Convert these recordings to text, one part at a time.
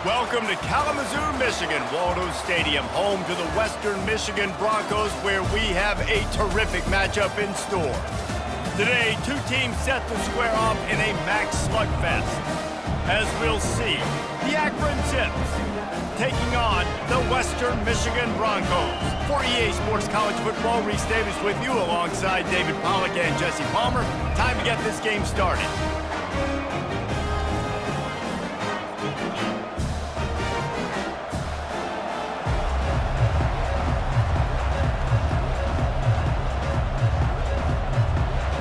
Welcome to Kalamazoo, Michigan, Waldo Stadium, home to the Western Michigan Broncos, where we have a terrific matchup in store. Today, two teams set to square off in a max slugfest. As we'll see, the Akron Zips taking on the Western Michigan Broncos. For EA Sports College Football, Reese Davis with you alongside David Pollack and Jesse Palmer. Time to get this game started.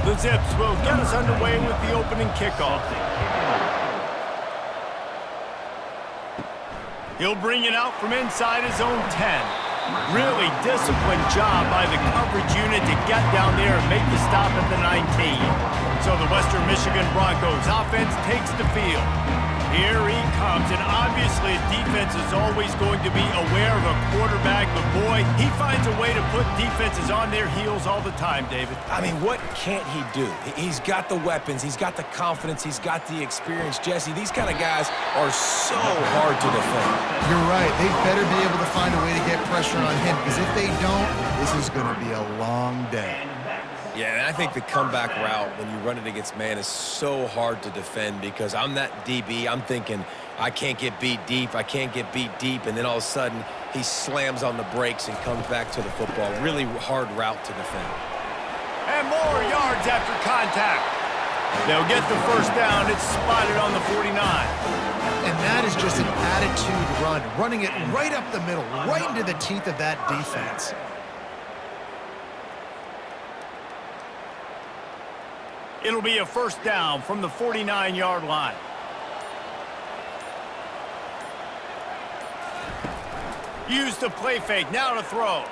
The Zips will get us underway with the opening kickoff. He'll bring it out from inside his own 10. Really disciplined job by the coverage unit to get down there and make the stop at the 19. So the Western Michigan Broncos offense takes the field. Here he comes, and obviously defense is always going to be aware of a quarterback, but boy, he finds a way to put defenses on their heels all the time, David. I mean, what can't he do? He's got the weapons, he's got the confidence, he's got the experience. Jesse, these kind of guys are so hard to defend. You're right. They better be able to find a way to get pressure on him, because if they don't, this is going to be a long day. Yeah, and I think the comeback route when you run it against man is so hard to defend, because I'm that DB. I'm thinking, I can't get beat deep, I can't get beat deep, and then all of a sudden he slams on the brakes and comes back to the football. Really hard route to defend. And more yards after contact. They'll get the first down. It's spotted on the 49. And that is just an attitude run, running it right up the middle, right into the teeth of that defense. It'll be a first down from the 49-yard line. Use the play fake, now to throw.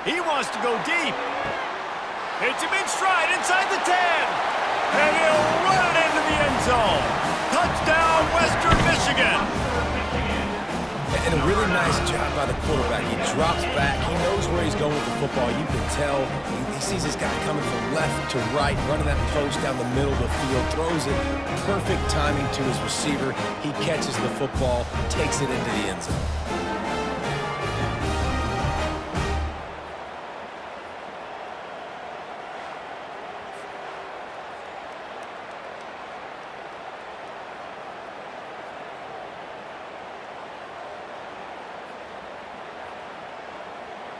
He wants to go deep. Hits him in stride inside the 10. And he'll run it into the end zone. Touchdown, Western Michigan. And a really nice job by the quarterback. He drops back. He knows where he's going with the football. You can tell he sees this guy coming from left to right, running that post down the middle of the field, throws it, perfect timing to his receiver. He catches the football, takes it into the end zone.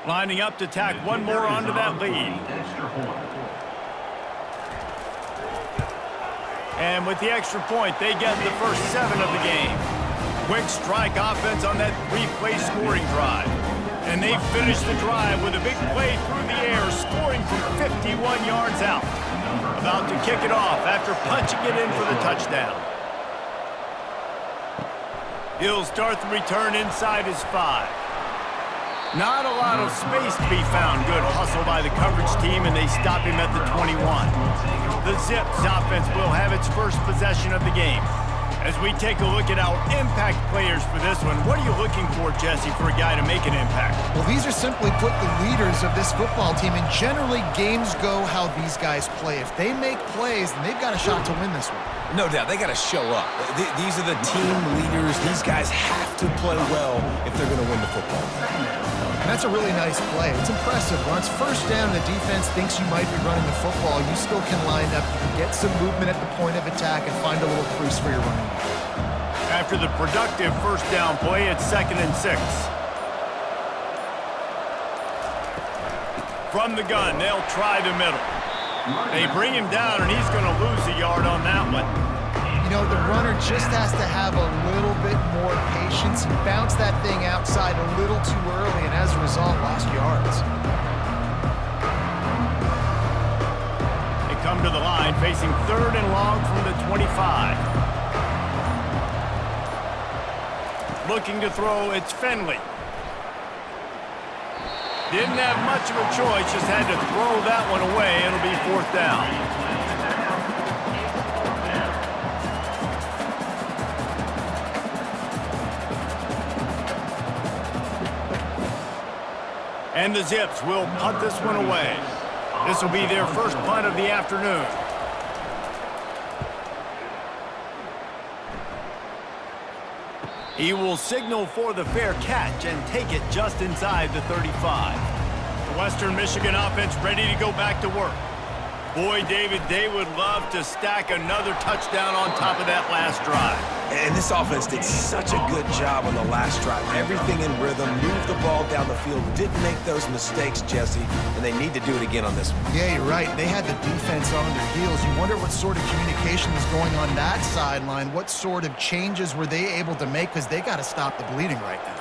Lining up to tack one more onto that lead. And with the extra point, they get the first 7 of the game. Quick strike offense on that 3-play scoring drive. And they finish the drive with a big play through the air, scoring from 51 yards out. About to kick it off after punching it in for the touchdown. He'll start the return inside his 5. Not a lot of space to be found. Good hustle by the coverage team, and they stop him at the 21. The Zips offense will have its first possession of the game. As we take a look at our impact players for this one, what are you looking for, Jesse, for a guy to make an impact? Well, these are simply put the leaders of this football team, and generally games go how these guys play. If they make plays, then they've got a shot to win this one. No doubt, they got to show up. These are the team leaders. These guys have to play well if they're going to win the football. And that's a really nice play. It's impressive. Once first down, the defense thinks you might be running the football. You still can line up. You can get some movement at the point of attack and find a little crease for your running back. After the productive first down play, it's 2nd and 6. From the gun, they'll try the middle. They bring him down, and he's going to lose a yard on that one. You know, the runner just has to have a little bit more patience and bounce that thing outside a little too early, and as a result, lost yards. They come to the line, facing 3rd and long from the 25. Looking to throw, it's Finley. Didn't have much of a choice, just had to throw that one away. It'll be 4th down. And the Zips will punt this one away. This will be their first punt of the afternoon. He will signal for the fair catch and take it just inside the 35. The Western Michigan offense ready to go back to work. Boy, David, they would love to stack another touchdown on top of that last drive. And this offense did such a good job on the last drive. Everything in rhythm, moved the ball down the field, didn't make those mistakes, Jesse, and they need to do it again on this one. Yeah, you're right. They had the defense on their heels. You wonder what sort of communication was going on that sideline. What sort of changes were they able to make, because they got to stop the bleeding right now.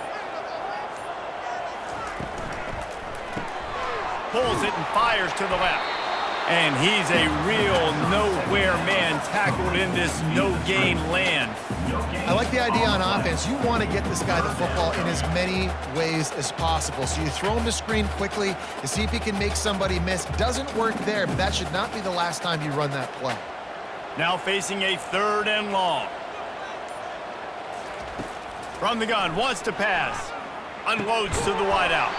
Pulls it and fires to the left. And he's a real nowhere man tackled in this no-gain land. I like the idea on offense. You want to get this guy the football in as many ways as possible. So you throw him the screen quickly to see if he can make somebody miss. Doesn't work there, but that should not be the last time you run that play. Now facing a 3rd and long. From the gun, wants to pass. Unloads to the wideout.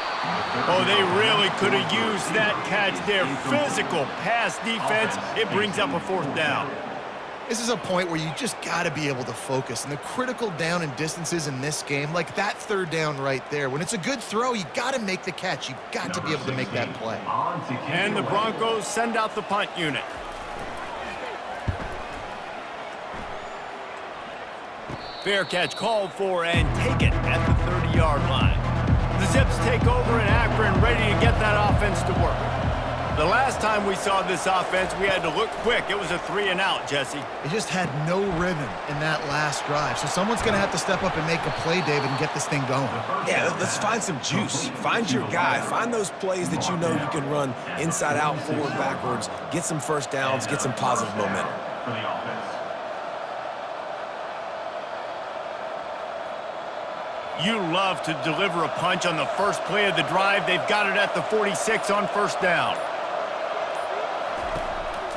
Oh, they really could have used that catch there. Physical pass defense. It brings up a 4th down. This is a point where you just got to be able to focus. And the critical down and distances in this game, like that 3rd down right there, when it's a good throw, you got to make the catch. You got to be able to make that play. And the Broncos send out the punt unit. Fair catch called for and taken at the 30-yard line. The Zips take over in Akron, ready to get that offense to work. The last time we saw this offense, we had to look quick. It was a 3-and-out, Jesse. They just had no rhythm in that last drive. So someone's going to have to step up and make a play, David, and get this thing going. Yeah, let's find some juice. Find your guy. Find those plays that you know you can run inside out, forward, backwards. Get some first downs. Get some positive momentum. For the offense. You love to deliver a punch on the first play of the drive. They've got it at the 46 on 1st down.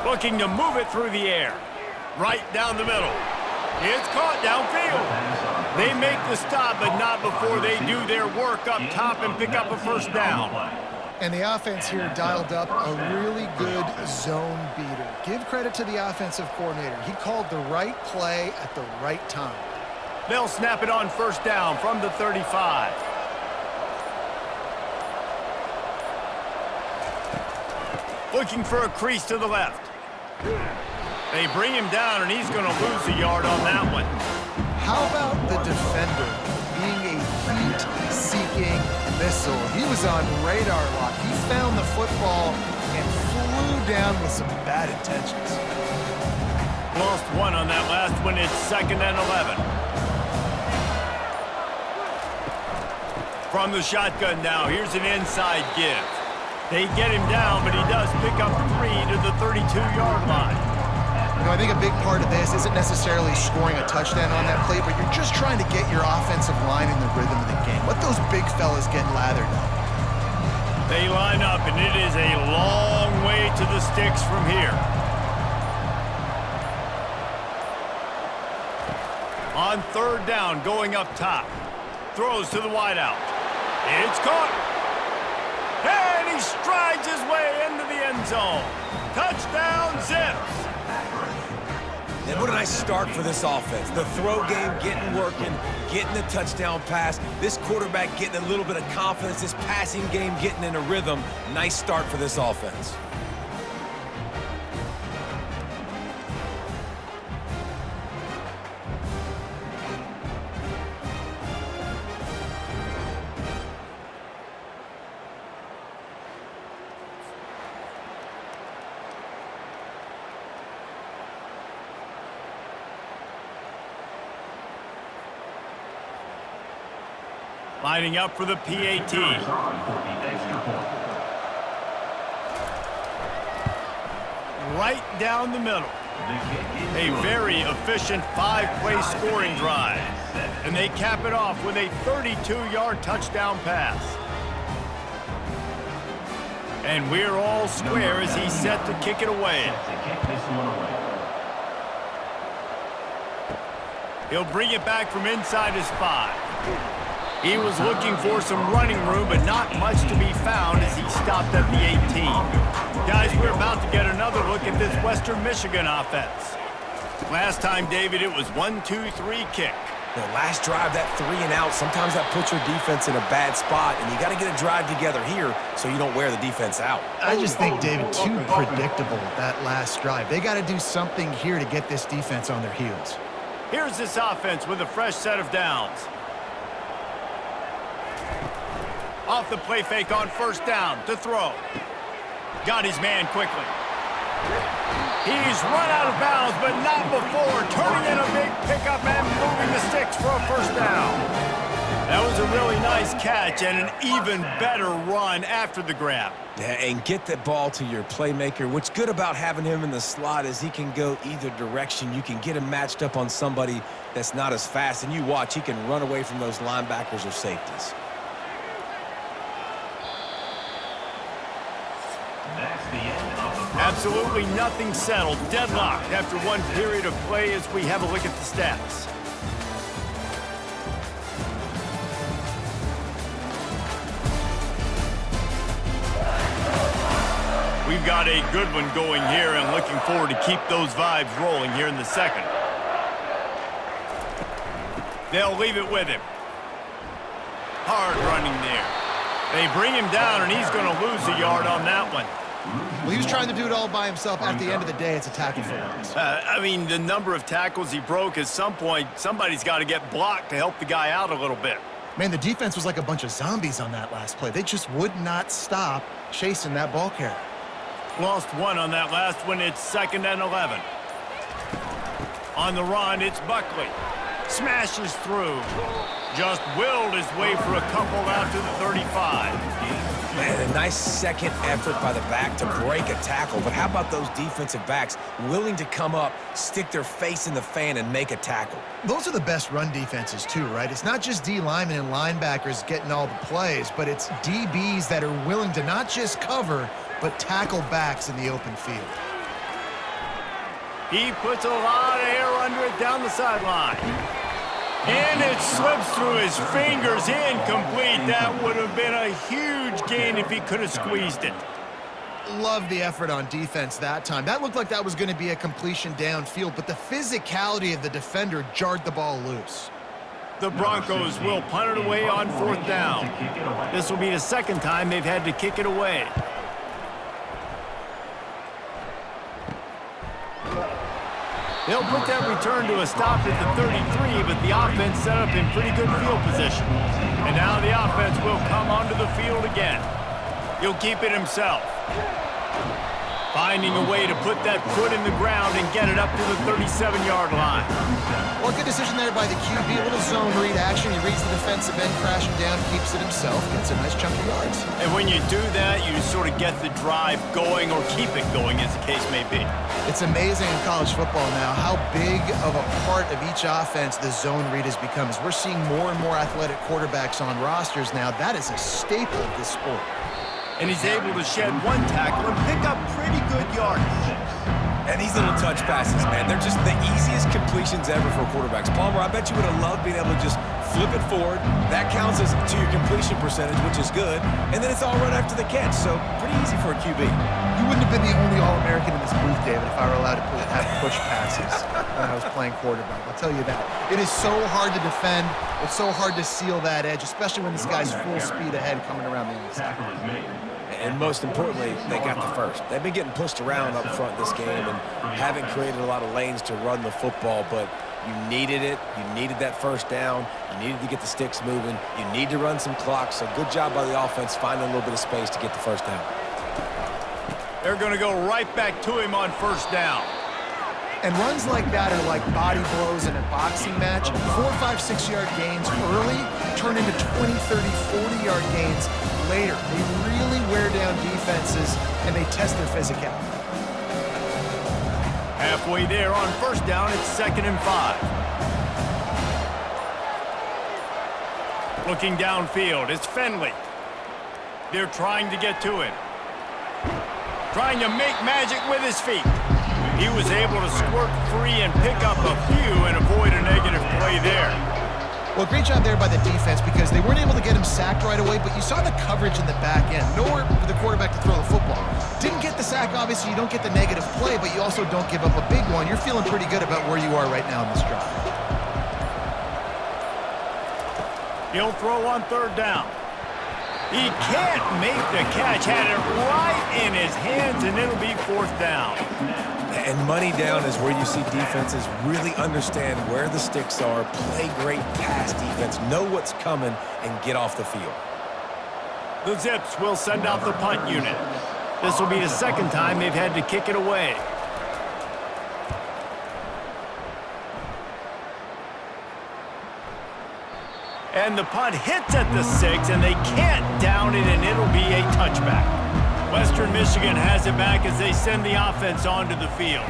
Looking to move it through the air. Right down the middle. It's caught downfield. They make the stop, but not before they do their work up top and pick up a 1st down. And the offense here dialed up a really good zone beater. Give credit to the offensive coordinator. He called the right play at the right time. They'll snap it on 1st down from the 35. Looking for a crease to the left. They bring him down, and he's going to lose a yard on that one. How about the defender being a heat-seeking missile? He was on radar lock. He found the football and flew down with some bad intentions. Lost 1 on that last one. It's 2nd and 11. From the shotgun now, here's an inside give. They get him down, but he does pick up 3 to the 32-yard line. You know, I think a big part of this isn't necessarily scoring a touchdown on that play, but you're just trying to get your offensive line in the rhythm of the game. Let those big fellas get lathered up. They line up, and it is a long way to the sticks from here. On 3rd down, going up top. Throws to the wideout. It's caught. And he strides his way into the end zone. Touchdown, Zips. And what a nice start for this offense. The throw game getting working, getting the touchdown pass. This quarterback getting a little bit of confidence. This passing game getting in a rhythm. Nice start for this offense. Lining up for the PAT. Right down the middle. A very efficient 5-play scoring drive. And they cap it off with a 32-yard touchdown pass. And we're all square as he's set to kick it away. He'll bring it back from inside his 5. He was looking for some running room, but not much to be found as he stopped at the 18. Guys, we're about to get another look at this Western Michigan offense. Last time, David, it was 1-2-3 kick. The last drive, that 3 and out, sometimes that puts your defense in a bad spot, and you got to get a drive together here so you don't wear the defense out. I just think, David, too predictable, that last drive. They got to do something here to get this defense on their heels. Here's this offense with a fresh set of downs. Off the play fake on first down to throw. Got his man quickly. He's run out of bounds, but not before turning in a big pickup and moving the sticks for a first down. That was a really nice catch and an even better run after the grab. Yeah, and get that ball to your playmaker. What's good about having him in the slot is he can go either direction. You can get him matched up on somebody that's not as fast, and you watch, he can run away from those linebackers or safeties. Absolutely nothing settled. Deadlocked after one period of play as we have a look at the stats. We've got a good one going here and looking forward to keep those vibes rolling here in the second. They'll leave it with him. Hard running there. They bring him down, and he's going to lose a yard on that one. Well, he was trying to do it all by himself. At the end of the day, it's a tackle for loss. I mean, the number of tackles he broke, at some point, somebody's got to get blocked to help the guy out a little bit. Man, the defense was like a bunch of zombies on that last play. They just would not stop chasing that ball carrier. Lost one on that last one. It's 2nd and 11. On the run, it's Buckley. Smashes through. Just willed his way for a couple out to the 35. Man, a nice second effort by the back to break a tackle. But how about those defensive backs willing to come up, stick their face in the fan, and make a tackle? Those are the best run defenses, too, right? It's not just D linemen and linebackers getting all the plays, but it's DBs that are willing to not just cover, but tackle backs in the open field. He puts a lot of air under it down the sideline. And it slips through his fingers, incomplete. That would have been a huge gain if he could have squeezed it. Love the effort on defense that time. That looked like that was going to be a completion downfield, but the physicality of the defender jarred the ball loose. The Broncos will punt it away on 4th down. This will be the second time they've had to kick it away. They'll put that return to a stop at the 33, but the offense set up in pretty good field position. And now the offense will come onto the field again. He'll keep it himself. Finding a way to put that foot in the ground and get it up to the 37-yard line. Well, good decision there by the QB. A little zone read action. He reads the defensive end crashing down, keeps it himself, gets a nice chunk of yards. And when you do that, you sort of get the drive going or keep it going, as the case may be. It's amazing in college football now how big of a part of each offense the zone read has become. As we're seeing more and more athletic quarterbacks on rosters now, that is a staple of this sport. And he's able to shed one tackle and pick up pretty good yardage. And these little touch passes, man, they're just the easiest completions ever for quarterbacks. Palmer, I bet you would have loved being able to just flip it forward. That counts as to your completion percentage, which is good. And then it's all right after the catch, so pretty easy for a QB. You wouldn't have been the only All-American in this booth, David, if I were allowed to have push passes when I was playing quarterback. I'll tell you that. It is so hard to defend. It's so hard to seal that edge, especially when this guy's full speed ahead coming around the outside. And most importantly, they got the first. They've been getting pushed around up front this game and haven't created a lot of lanes to run the football, but you needed it. You needed that first down. You needed to get the sticks moving. You need to run some clock, so good job by the offense finding a little bit of space to get the first down. They're going to go right back to him on first down. And runs like that are like body blows in a boxing match. 4, 5, 6-yard gains early turn into 20, 30, 40-yard gains later. They really wear down defenses, and they test their physicality. Halfway there on first down, it's 2nd and 5. Looking downfield, it's Finley. They're trying to get to him. Trying to make magic with his feet. He was able to squirt free and pick up a few and avoid a negative play there. Well, great job there by the defense because they weren't able to get him sacked right away, but you saw the coverage in the back end. Nowhere for the quarterback to throw the football. Didn't get the sack, obviously. You don't get the negative play, but you also don't give up a big one. You're feeling pretty good about where you are right now in this drive. He'll throw on 3rd down. He can't make the catch. Had it right in his hands, and it'll be 4th down. And money down is where you see defenses really understand where the sticks are, play great pass defense, know what's coming, and get off the field. The Zips will send out the punt unit. This will be the 2nd time they've had to kick it away. And the punt hits at the 6, and they can't down it, and it'll be a touchback. Western Michigan has it back as they send the offense onto the field.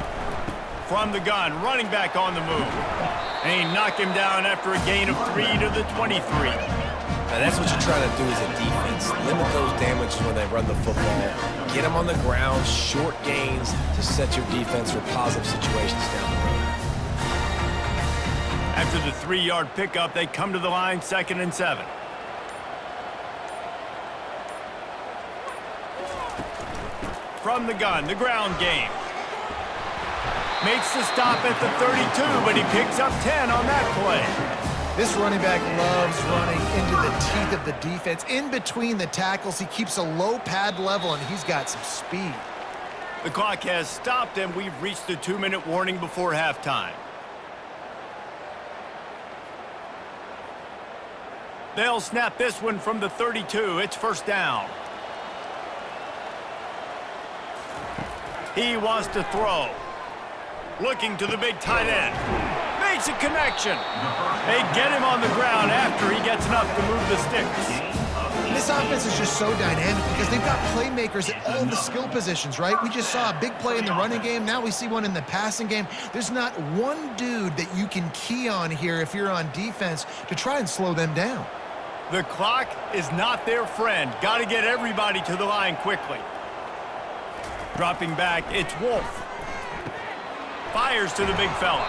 From the gun, running back on the move. And he knocked him down after a gain of 3 to the 23. Now that's what you're trying to do as a defense. Limit those damages when they run the football. Get them on the ground, short gains to set your defense for positive situations down the road. After the 3-yard pickup, they come to the line, 2nd and 7. From the gun, the ground game. Makes the stop at the 32, but he picks up 10 on that play. This running back loves running into the teeth of the defense. In between the tackles, he keeps a low pad level, and he's got some speed. The clock has stopped, and we've reached the 2-minute warning before halftime. They'll snap this one from the 32. It's 1st down. He wants to throw. Looking to the big tight end. Makes a connection. They get him on the ground after he gets enough to move the sticks. This offense is just so dynamic because they've got playmakers at all the skill positions, right? We just saw a big play in the running game. Now we see one in the passing game. There's not one dude that you can key on here if you're on defense to try and slow them down. The clock is not their friend. Got to get everybody to the line quickly. Dropping back, it's Wolf. Fires to the big fella.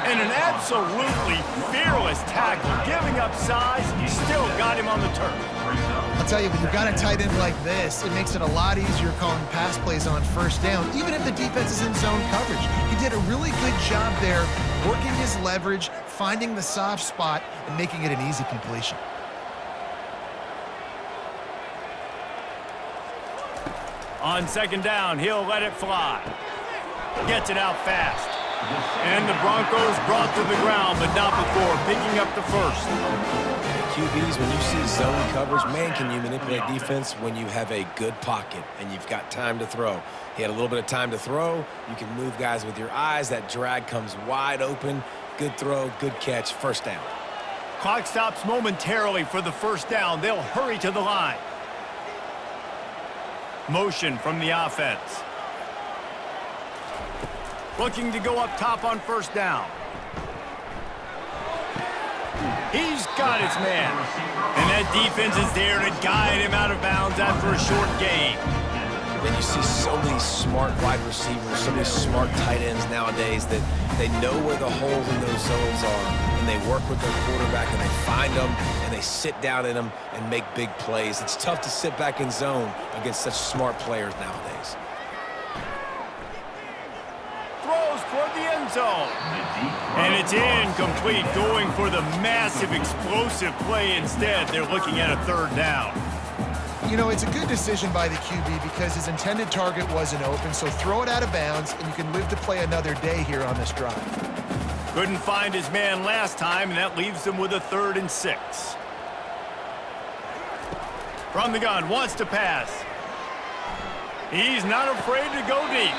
And an absolutely fearless tackle. Giving up size, still got him on the turf. I'll tell you, when you've got a tight end like this, it makes it a lot easier calling pass plays on 1st down, even if the defense is in zone coverage. He did a really good job there, working his leverage, finding the soft spot, and making it an easy completion. On 2nd down, he'll let it fly. Gets it out fast. And the Broncos brought to the ground, but not before picking up the 1st. QBs, when you see zone coverage, man, can you manipulate defense when you have a good pocket and you've got time to throw. He had a little bit of time to throw. You can move guys with your eyes. That drag comes wide open. Good throw, good catch, 1st down. Clock stops momentarily for the 1st down. They'll hurry to the line. Motion from the offense. Looking to go up top on 1st down. He's got his man. And that defense is there to guide him out of bounds after a short gain. Then you see so many smart wide receivers, so many smart tight ends nowadays that they know where the holes in those zones are, and they work with their quarterback, and they find them, and they sit down in them and make big plays. It's tough to sit back in zone against such smart players nowadays. Throws toward the end zone. And it's incomplete, going for the massive explosive play instead. They're looking at a 3rd down. You know, it's a good decision by the QB because his intended target wasn't open, so throw it out of bounds, and you can live to play another day here on this drive. Couldn't find his man last time, and that leaves them with a 3rd and 6. From the gun, wants to pass. He's not afraid to go deep.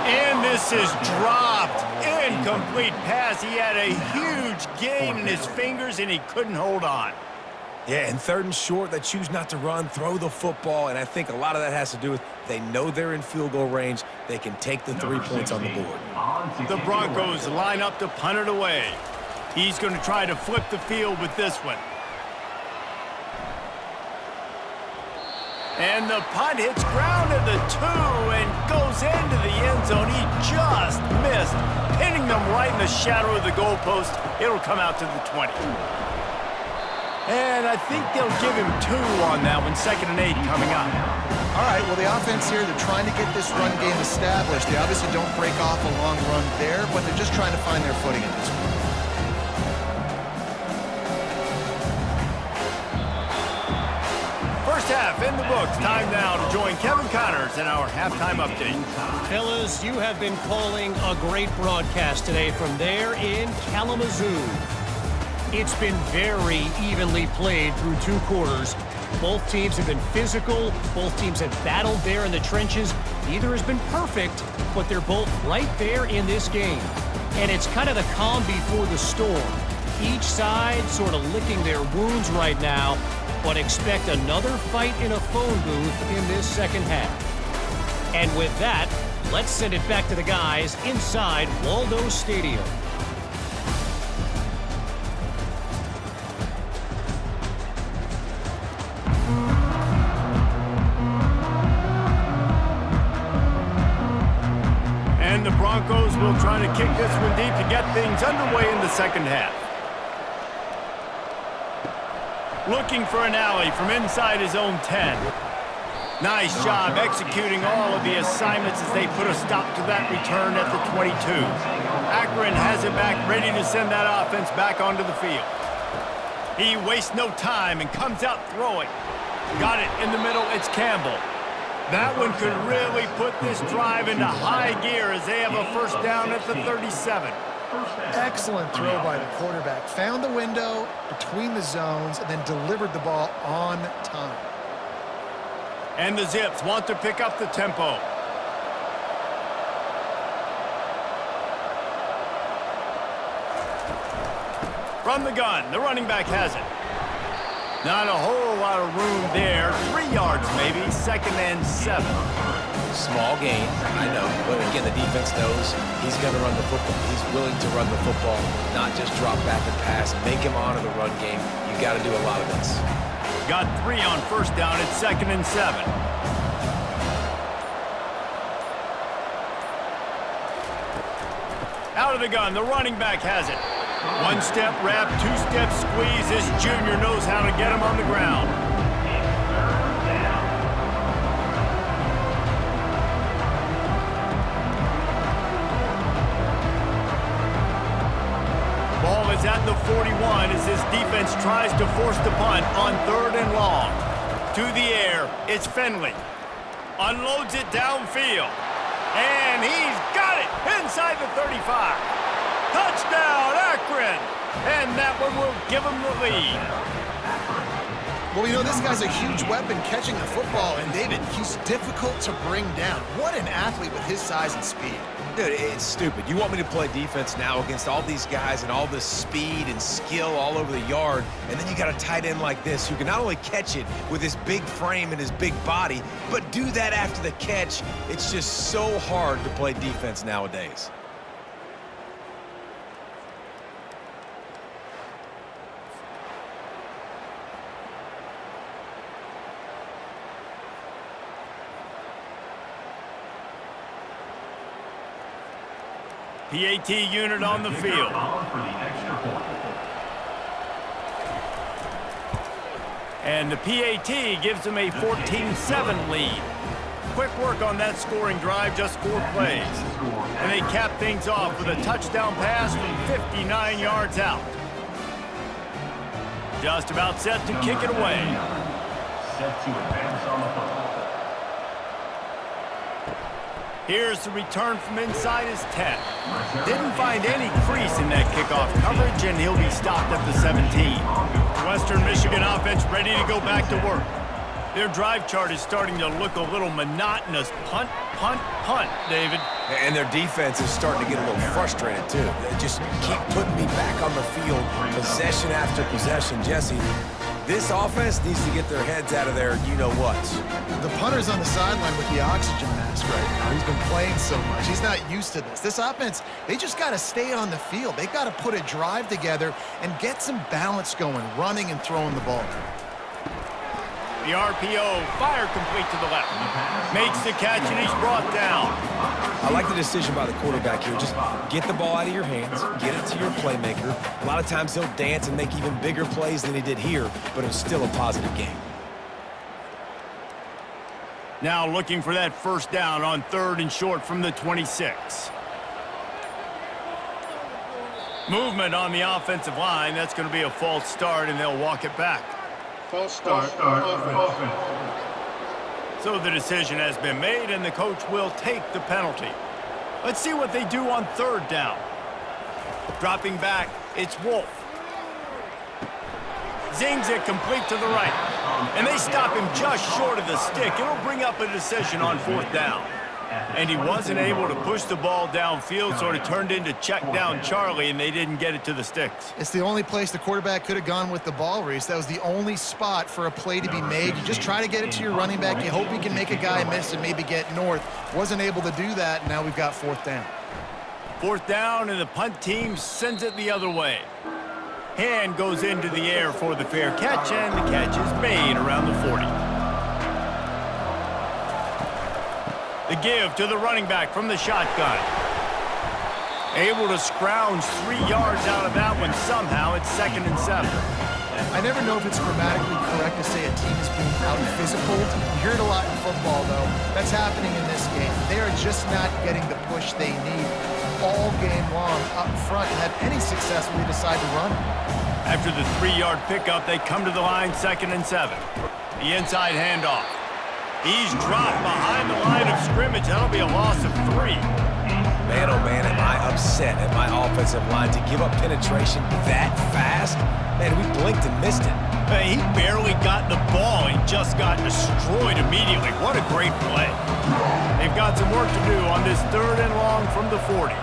And this is dropped. Incomplete pass. He had a huge gain in his fingers, and he couldn't hold on. Yeah, and 3rd and short, they choose not to run, throw the football, and I think a lot of that has to do with they know they're in field goal range. They can take the 3 points on the board. The Broncos line up to punt it away. He's going to try to flip the field with this one. And the punt hits ground at the 2 and goes into the end zone. He just missed, pinning them right in the shadow of the goalpost. It'll come out to the 20. And I think they'll give him 2 on that one. 2nd and 8 coming up. All right, well, the offense here, they're trying to get this run game established. They obviously don't break off a long run there, but they're just trying to find their footing at this point. half in the books. Time now to join Kevin Connors in our halftime update. Fellas, you have been calling a great broadcast today from there in Kalamazoo. It's been very evenly played through 2 quarters. Both teams have been physical. Both teams have battled there in the trenches. Neither has been perfect, but they're both right there in this game. And it's kind of the calm before the storm. Each side sort of licking their wounds right now, but expect another fight in a phone booth in this second half. And with that, let's send it back to the guys inside Waldo Stadium. And the Broncos will try to kick this one deep to get things underway in the second half. Looking for an alley from inside his own 10. Nice job executing all of the assignments as they put a stop to that return at the 22. Akron has it back, ready to send that offense back onto the field. He wastes no time and comes out throwing. Got it in the middle, it's Campbell. That one could really put this drive into high gear as they have a first down at the 37. Excellent throw by the quarterback. Found the window between the zones and then delivered the ball on time. And the Zips want to pick up the tempo. From the gun, the running back has it. Not a whole lot of room there. 3 yards maybe, 2nd and 7. Small gain, I know, but again, the defense knows he's going to run the football. He's willing to run the football, not just drop back and pass, make him honor the run game. You got to do a lot of this. Got 3 on first down at 2nd and 7. Out of the gun, the running back has it. 1-step wrap, 2-step squeeze. This junior knows how to get him on the ground. Ball is at the 41 as this defense tries to force the punt on 3rd and long. To the air, it's Finley. Unloads it downfield. And he's got it inside the 35. Touchdown, Akron! And that one will give him the lead. Well, you know, this guy's a huge weapon catching the football, and David, he's difficult to bring down. What an athlete with his size and speed. Dude, it's stupid. You want me to play defense now against all these guys and all this speed and skill all over the yard, and then you got a tight end like this who can not only catch it with his big frame and his big body, but do that after the catch. It's just so hard to play defense nowadays. PAT unit on the field. And the PAT gives them a 14-7 lead. Quick work on that scoring drive, just 4 plays. And they cap things off with a touchdown pass from 59 yards out. Just about set to kick it away. Set to advance on the football. Here's the return from inside his 10. Didn't find any crease in that kickoff coverage, and he'll be stopped at the 17. Western Michigan offense ready to go back to work. Their drive chart is starting to look a little monotonous. Punt, punt, punt, David. And their defense is starting to get a little frustrated, too. They just keep putting me back on the field, possession after possession. Jesse, this offense needs to get their heads out of their you-know-whats. The punter's on the sideline with the oxygen mask right now. He's been playing so much. He's not used to this. This offense, they just got to stay on the field. They've got to put a drive together and get some balance going, running and throwing the ball. The RPO, fire complete to the left. Makes the catch, and he's brought down. I like the decision by the quarterback here. Just get the ball out of your hands, get it to your playmaker. A lot of times he'll dance and make even bigger plays than he did here, but it's still a positive game. Now looking for that first down on 3rd and short from the 26. Movement on the offensive line. That's going to be a false start, and they'll walk it back. False start, offense. So the decision has been made, and the coach will take the penalty. Let's see what they do on third down. Dropping back, it's Wolf. Zings it complete to the right. And they stop him just short of the stick. It'll bring up a decision on fourth down. And he wasn't able to push the ball downfield, so it turned into check down Charlie, and they didn't get it to the sticks. It's the only place the quarterback could have gone with the ball, Reese. That was the only spot for a play to be made. You just try to get it to your running back. You hope you can make a guy miss and maybe get north. Wasn't able to do that, and now we've got fourth down. Fourth down, and the punt team sends it the other way. Hand goes into the air for the fair catch, and the catch is made around the 40. The give to the running back from the shotgun. Able to scrounge 3 yards out of that one somehow. It's 2nd and 7. I never know if it's grammatically correct to say a team is being out-physical. You hear it a lot in football, though. That's happening in this game. They are just not getting the push they need all game long up front to have any success when they decide to run. After the 3-yard pickup, they come to the line, 2nd and 7. The inside handoff. He's dropped behind the line of scrimmage. That'll be a loss of 3. Man, oh man, am I upset at my offensive line to give up penetration that fast? Man, we blinked and missed it. Hey, he barely got the ball. He just got destroyed immediately. What a great play. They've got some work to do on this 3rd and long from the 40.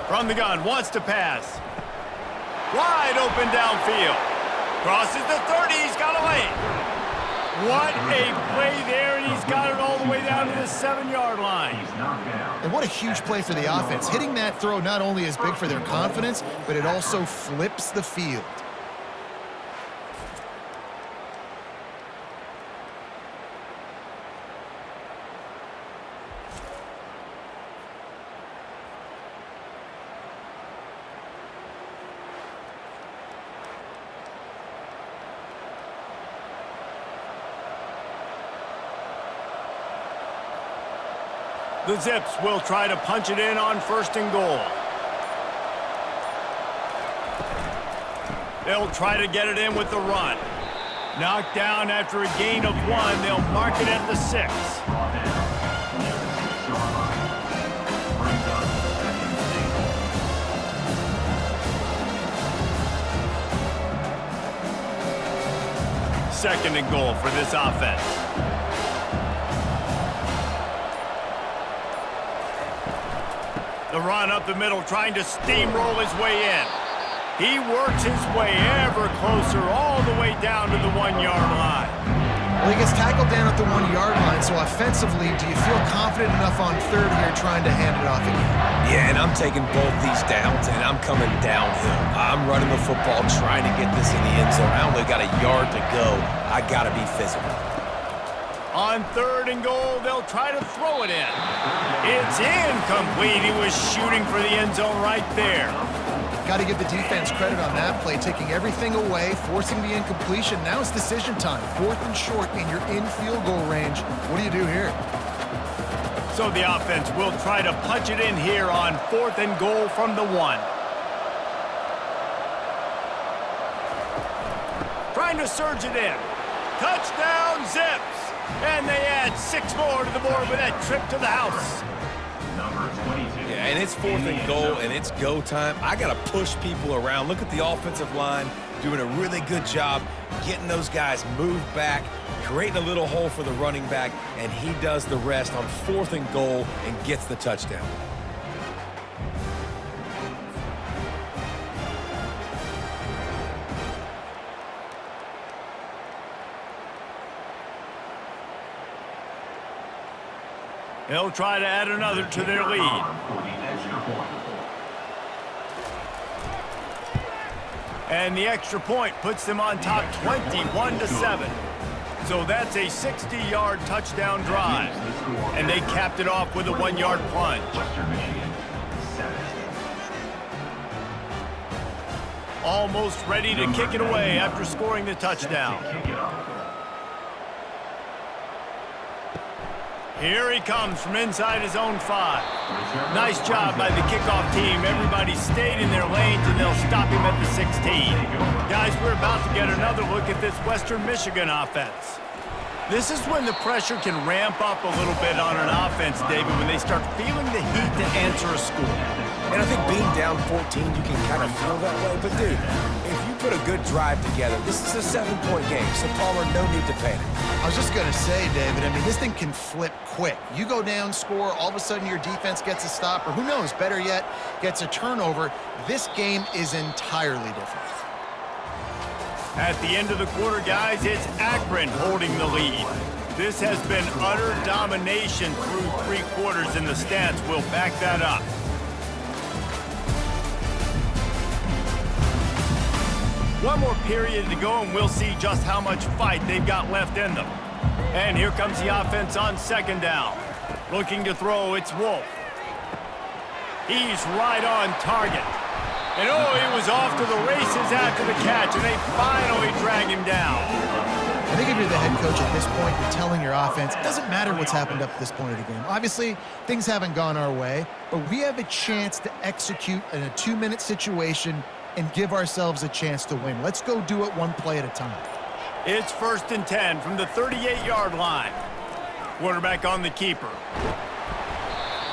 From the gun, wants to pass. Wide open downfield. Crosses the 30. He's got a lane. What a play there, and he's got it all the way down to the 7-yard line. And what a huge play for the offense. Hitting that throw not only is big for their confidence, but it also flips the field. The Zips will try to punch it in on 1st and goal. They'll try to get it in with the run. Knocked down after a gain of 1. They'll mark it at the 6. Second and goal for this offense. The run up the middle, trying to steamroll his way in. He works his way ever closer, all the way down to the 1-yard line. Well, he gets tackled down at the 1-yard line, so offensively, do you feel confident enough on third here trying to hand it off again? Yeah, and I'm taking both these downs, and I'm coming downhill. I'm running the football, trying to get this in the end zone. I only got a yard to go. I got to be physical. On 3rd and goal, they'll try to throw it in. It's incomplete. He was shooting for the end zone right there. Got to give the defense credit on that play, taking everything away, forcing the incompletion. Now it's decision time. 4th and short, and you're in field goal range. What do you do here? So the offense will try to punch it in here on 4th and goal from the 1. Trying to surge it in. Touchdown, Zips! And they add 6 more to the board with that trip to the house. Yeah, and it's 4th and goal, and it's go time. I got to push people around. Look at the offensive line doing a really good job getting those guys moved back, creating a little hole for the running back, and he does the rest on 4th and goal and gets the touchdown. They'll try to add another to their lead. And the extra point puts them on top 21-7. So that's a 60-yard touchdown drive. And they capped it off with a 1-yard plunge. Almost ready to kick it away after scoring the touchdown. Here he comes from inside his own 5. Nice job by the kickoff team. Everybody stayed in their lanes, and they'll stop him at the 16. Guys, we're about to get another look at this Western Michigan offense. This is when the pressure can ramp up a little bit on an offense, David, when they start feeling the heat to answer a score. And I think being down 14, you can kind of feel that way. But, dude, if you put a good drive together, this is a 7-point game, so Palmer, no need to panic. I was just going to say, David, I mean, this thing can flip quick. You go down, score, all of a sudden your defense gets a stop, or who knows, better yet, gets a turnover. This game is entirely different. At the end of the quarter, guys, it's Akron holding the lead. This has been utter domination through 3 quarters, and the stats will back that up. One more period to go, and we'll see just how much fight they've got left in them. And here comes the offense on 2nd down. Looking to throw, it's Wolf. He's right on target. And oh, he was off to the races after the catch, and they finally drag him down. I think if you're the head coach at this point, you're telling your offense, it doesn't matter what's happened up to this point of the game. Obviously, things haven't gone our way, but we have a chance to execute in a 2-minute situation and give ourselves a chance to win. Let's go do it one play at a time. It's 1st and 10 from the 38-yard line. Quarterback on the keeper.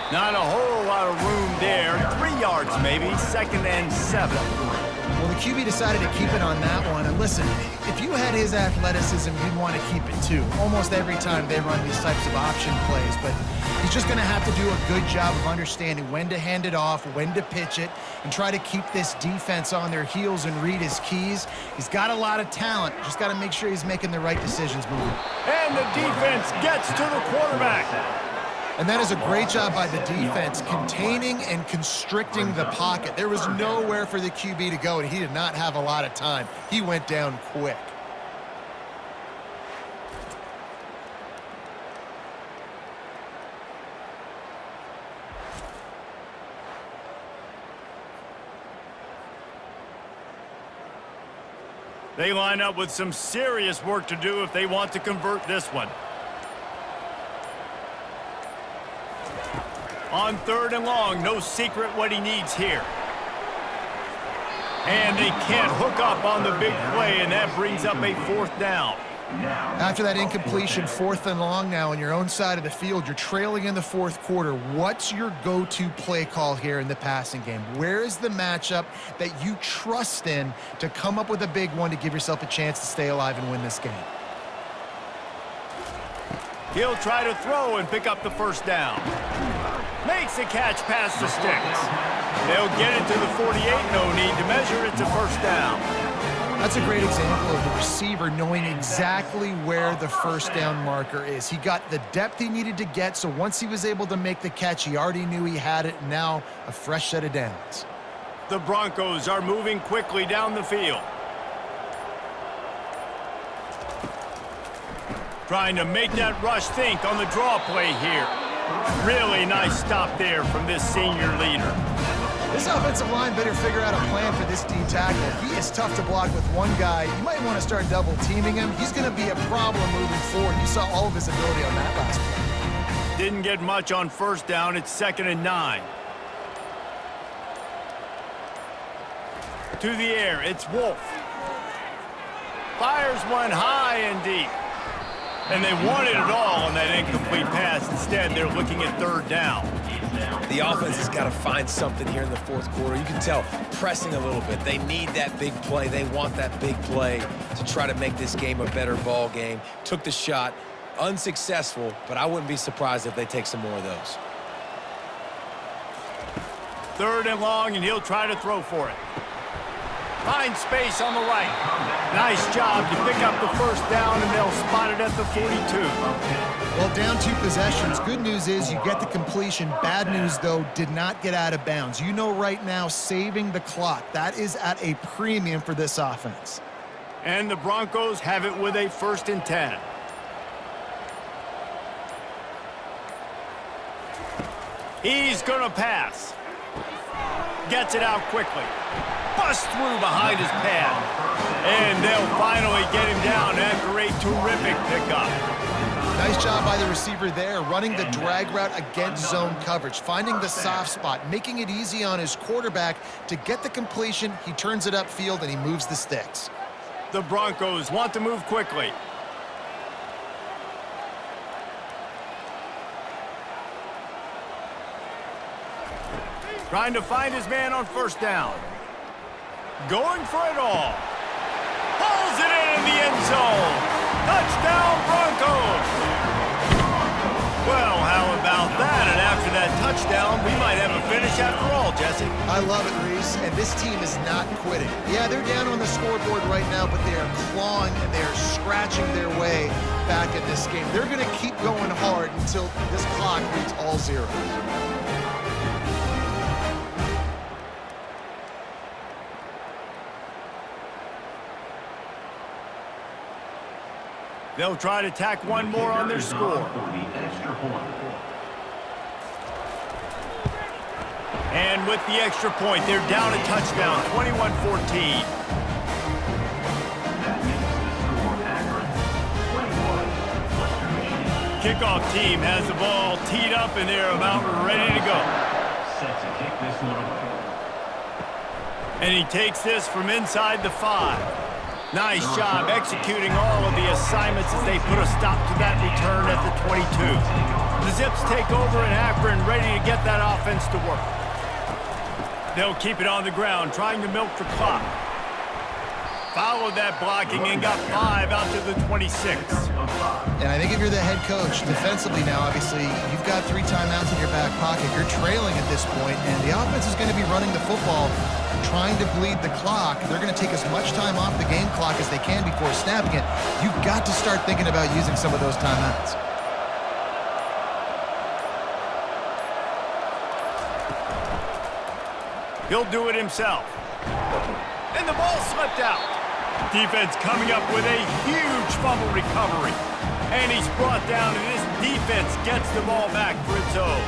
Not a whole lot of room there. 3 yards maybe, 2nd and 7. Well, the QB decided to keep it on that one. And listen, if you had his athleticism, you'd want to keep it too. Almost every time they run these types of option plays. But he's just going to have to do a good job of understanding when to hand it off, when to pitch it, and try to keep this defense on their heels and read his keys. He's got a lot of talent. Just got to make sure he's making the right decisions moving. And the defense gets to the quarterback. And that is a great job by the defense, containing and constricting the pocket. There was nowhere for the QB to go, and he did not have a lot of time. He went down quick. They line up with some serious work to do if they want to convert this one. On 3rd and long, no secret what he needs here. And they can't hook up on the big play, and that brings up a 4th down. After that incompletion, 4th and long now on your own side of the field, you're trailing in the 4th quarter. What's your go-to play call here in the passing game? Where is the matchup that you trust in to come up with a big one to give yourself a chance to stay alive and win this game? He'll try to throw and pick up the 1st down. Makes the catch past the sticks. They'll get it to the 48. No need to measure. It's a 1st down. That's a great example of the receiver knowing exactly where the 1st down marker is. He got the depth he needed to get, so once he was able to make the catch, he already knew he had it. Now a fresh set of downs. The Broncos are moving quickly down the field. Trying to make that rush think on the draw play here. Really nice stop there from this senior leader. This offensive line better figure out a plan for this D tackle. He is tough to block with one guy. You might want to start double teaming him. He's going to be a problem moving forward. You saw all of his ability on that last play. Didn't get much on 1st down. It's 2nd and 9. To the air, it's Wolf. Fires one high and deep. And they wanted it all on that incomplete pass. Instead, they're looking at 3rd down. The offense has got to find something here in the 4th quarter. You can tell pressing a little bit. They need that big play. They want that big play to try to make this game a better ball game. Took the shot. Unsuccessful, but I wouldn't be surprised if they take some more of those. 3rd and long, and he'll try to throw for it. Finds space on the right. Nice job to pick up the 1st down, and they'll spot it at the 42. Well, down 2 possessions. Good news is you get the completion. Bad news, though, did not get out of bounds. You know right now, saving the clock. That is at a premium for this offense. And the Broncos have it with a 1st and 10. He's going to pass. Gets it out quickly. Busts through behind his pad. And they'll finally get him down after a terrific pickup. Nice job by the receiver there, running the drag route against zone coverage, finding the soft spot, making it easy on his quarterback to get the completion. He turns it upfield, and he moves the sticks. The Broncos want to move quickly. Trying to find his man on first down. Going for it all. Pulls it in the end zone. Touchdown, Broncos. Well, how about that? And after that touchdown, we might have a finish after all, Jesse. I love it, Reese, and this team is not quitting. Yeah, they're down on the scoreboard right now, but they are clawing and they are scratching their way back in this game. They're going to keep going hard until this clock reads all zeros. They'll try to tack one more on their score. And with the extra point, they're down a touchdown, 21-14. Kickoff team has the ball teed up and they're about ready to go. And he takes this from inside the 5. Nice job executing all of the assignments as they put a stop to that return at the 22. The Zips take over in Akron, ready to get that offense to work. They'll keep it on the ground, trying to milk the clock. Followed that blocking and got 5 out to the 26. And I think if you're the head coach, defensively now, obviously, you've got 3 timeouts in your back pocket. You're trailing at this point, and the offense is going to be running the football, trying to bleed the clock. They're going to take as much time off the game clock as they can before snapping it. You've got to start thinking about using some of those timeouts. He'll do it himself. And the ball slipped out. Defense coming up with a huge fumble recovery. And he's brought down, and this defense gets the ball back for its own.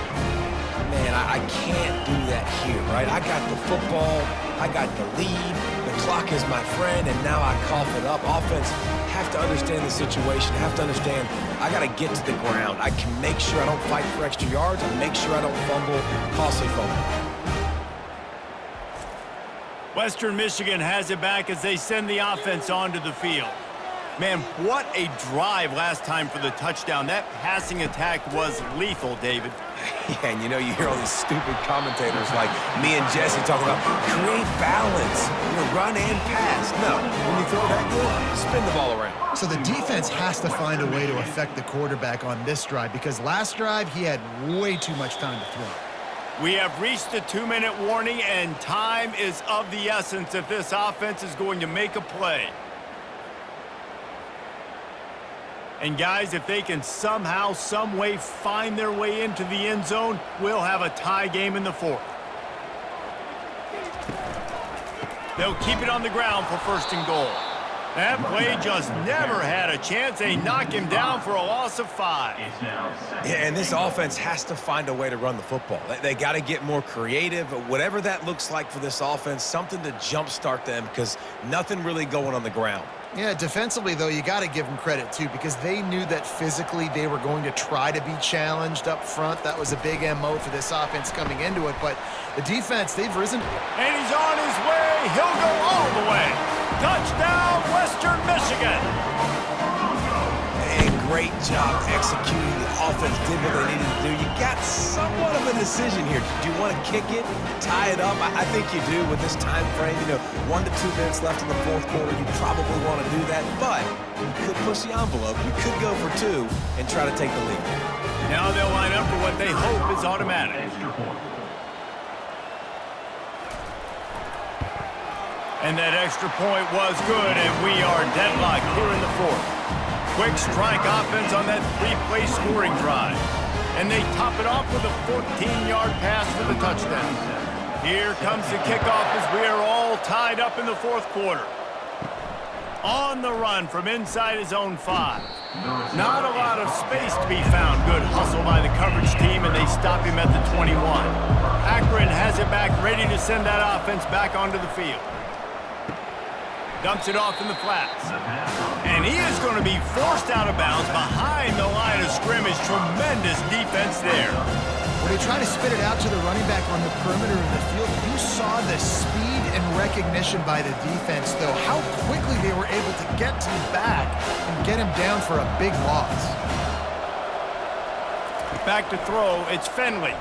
Man, I can't do that here, right? I got the football, I got the lead, the clock is my friend, and now I cough it up. Offense have to understand the situation, have to understand I got to get to the ground. I can make sure I don't fight for extra yards and make sure I don't fumble, costly fumble. Western Michigan has it back as they send the offense onto the field. Man, what a drive last time for the touchdown. That passing attack was lethal, David. Yeah, and you know, you hear all these stupid commentators like me and Jesse talking about create balance, run and pass. No, when you throw that good, spin the ball around. So the defense has to find a way to affect the quarterback on this drive because last drive he had way too much time to throw. We have reached the 2-minute warning, and time is of the essence if this offense is going to make a play. And guys, if they can somehow, some way find their way into the end zone, we'll have a tie game in the 4th. They'll keep it on the ground for 1st and goal. That play just never had a chance. They knock him down for a loss of 5. Yeah, and this offense has to find a way to run the football. They got to get more creative, whatever that looks like for this offense, something to jumpstart them because nothing really going on the ground. Yeah, defensively, though, you got to give them credit, too, because they knew that physically they were going to try to be challenged up front. That was a big MO for this offense coming into it, but the defense, they've risen. And he's on his way. He'll go all the way. Touchdown, Western Michigan. And great job executing. The offense did what they needed to do. You got somewhat of a decision here. Do you want to kick it, tie it up? I think you do with this time frame. 1 to 2 minutes left in the 4th quarter. You probably want to do that, but you could push the envelope. You could go for 2 and try to take the lead. Now they'll line up for what they hope is automatic. And that extra point was good, and we are deadlocked here in the 4th. Quick strike offense on that 3-play scoring drive. And they top it off with a 14-yard pass for the touchdown. Here comes the kickoff as we are all tied up in the 4th quarter. On the run from inside his own 5. Not a lot of space to be found. Good hustle by the coverage team, and they stop him at the 21. Akron has it back, ready to send that offense back onto the field. Dumps it off in the flats. And he is going to be forced out of bounds behind the line of scrimmage. Tremendous defense there. When they try to spit it out to the running back on the perimeter of the field, you saw the speed and recognition by the defense, though. How quickly they were able to get to the back and get him down for a big loss. Back to throw, it's Finley.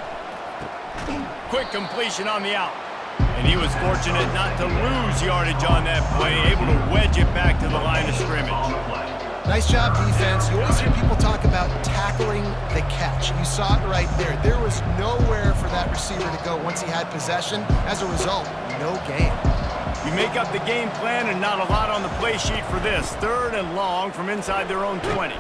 Quick completion on the out. And he was fortunate not to lose yardage on that play, able to wedge it back to the line of scrimmage. Nice job, defense. You always hear people talk about tackling the catch. You saw it right there. There was nowhere for that receiver to go once he had possession. As a result, no gain. You make up the game plan and not a lot on the play sheet for this. 3rd and long from inside their own 20.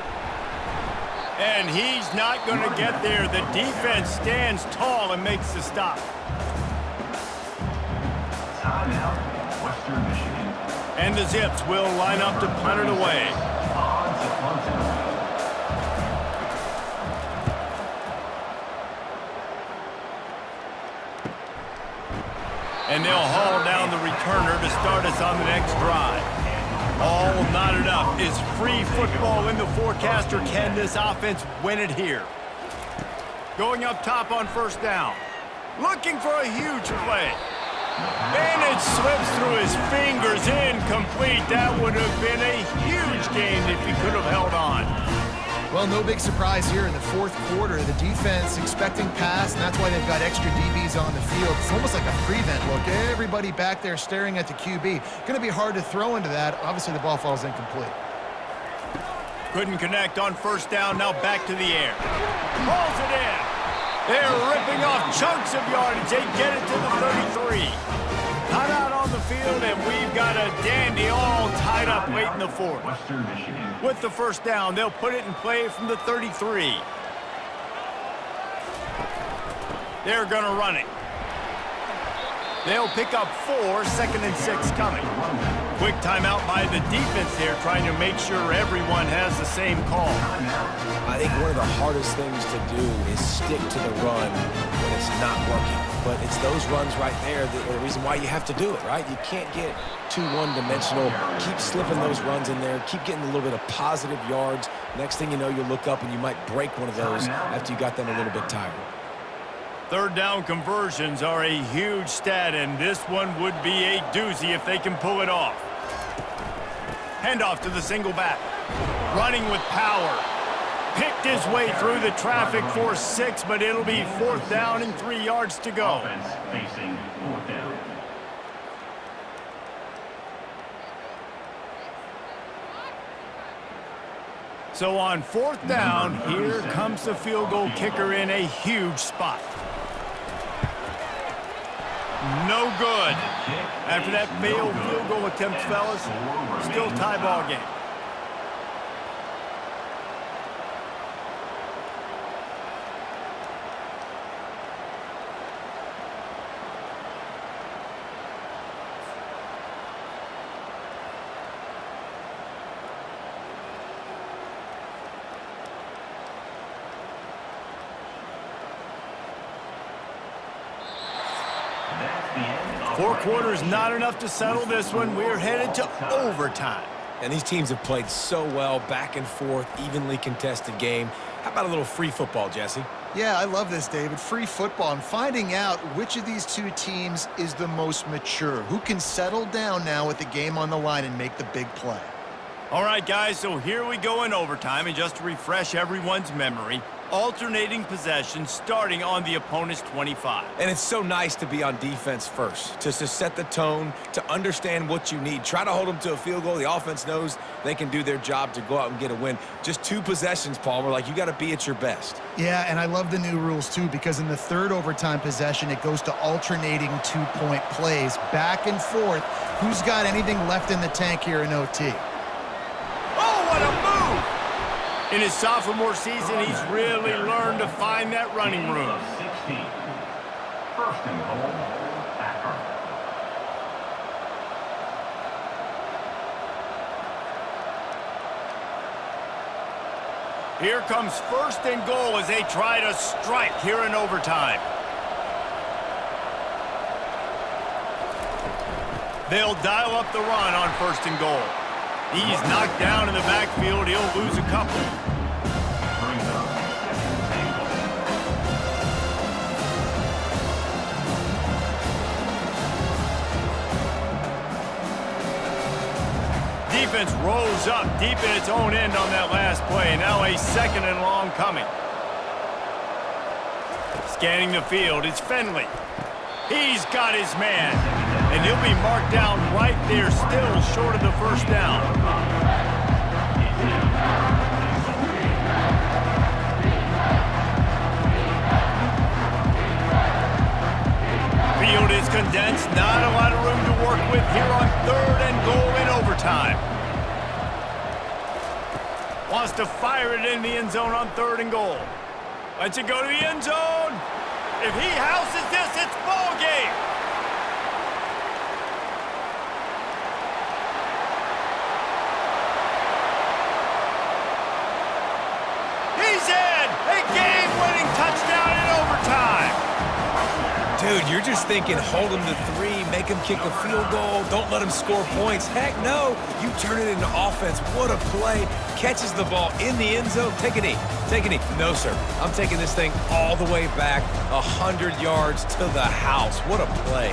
And he's not going to get there. The defense stands tall and makes the stop. Timeout, Western Michigan. And the Zips will line up to punt it away. And they'll haul down the returner to start us on the next drive. All knotted up. Is free football in the forecast, or can this offense win it here? Going up top on 1st down. Looking for a huge play. And it slips through his fingers, incomplete. That would have been a huge gain if he could have held on. Well, no big surprise here in the 4th quarter. The defense expecting pass, and that's why they've got extra DBs on the field. It's almost like a prevent look. Everybody back there staring at the QB. Going to be hard to throw into that. Obviously, the ball falls incomplete. Couldn't connect on 1st down. Now back to the air. Pulls it in. They're ripping off chunks of yardage. They get it to the 33. Cut out on the field, and we've got a dandy all tied up late in the 4th. Western Michigan. With the 1st down, they'll put it in play from the 33. They're going to run it. They'll pick up 4, 2nd and 6 coming. Quick timeout by the defense there, trying to make sure everyone has the same call. I think one of the hardest things to do is stick to the run when it's not working. But it's those runs right there that are the reason why you have to do it, right? You can't get too one-dimensional. Keep slipping those runs in there. Keep getting a little bit of positive yards. Next thing you know, you'll look up and you might break one of those after you got them a little bit tired. 3rd down conversions are a huge stat, and this one would be a doozy if they can pull it off. Handoff to the single back. Running with power. Picked his way through the traffic for 6, but it'll be 4th down and 3 yards to go. Offense facing 4th down. So on 4th down, here comes the field goal kicker in a huge spot. No good. After that failed field goal attempt, fellas, still tie ball game. Four quarters not enough to settle this one. We're headed to overtime. And these teams have played so well, back and forth, evenly contested game. How about a little free football, Jesse? Yeah, I love this, David. Free football and finding out which of these two teams is the most mature, who can settle down now with the game on the line and make the big play. All right, guys, so here we go in overtime, and just to refresh everyone's memory, alternating possession starting on the opponent's 25. And it's so nice to be on defense first, to set the tone, to understand what you need. Try to hold them to a field goal. The offense knows they can do their job to go out and get a win. Just 2 possessions, Palmer, like you got to be at your best. Yeah, and I love the new rules, too, because in the 3rd overtime possession, it goes to alternating 2-point plays, back and forth. Who's got anything left in the tank here in OT? Oh, what a move! In his sophomore season, he's really learned to find that running room. 16. 1st and goal, Akron. Here comes 1st and goal as they try to strike here in overtime. They'll dial up the run on 1st and goal. He's knocked down in the backfield. He'll lose a couple. Brings up 2nd and goal. Defense rolls up deep in its own end on that last play. Now a 2nd and long coming. Scanning the field, it's Finley. He's got his man, and he'll be marked down right there, still short of the first down. Field is condensed, not a lot of room to work with here on 3rd and goal in overtime. Wants to fire it in the end zone on 3rd and goal. Lets it go to the end zone. If he houses this, it's ball game. He's in! A game-winning touchdown in overtime. Dude, you're just thinking hold him to 3, make him kick a field goal, don't let him score points. Heck no, you turn it into offense. What a play. Catches the ball in the end zone. Take a knee. Take a knee. No, sir. I'm taking this thing all the way back 100 yards to the house. What a play.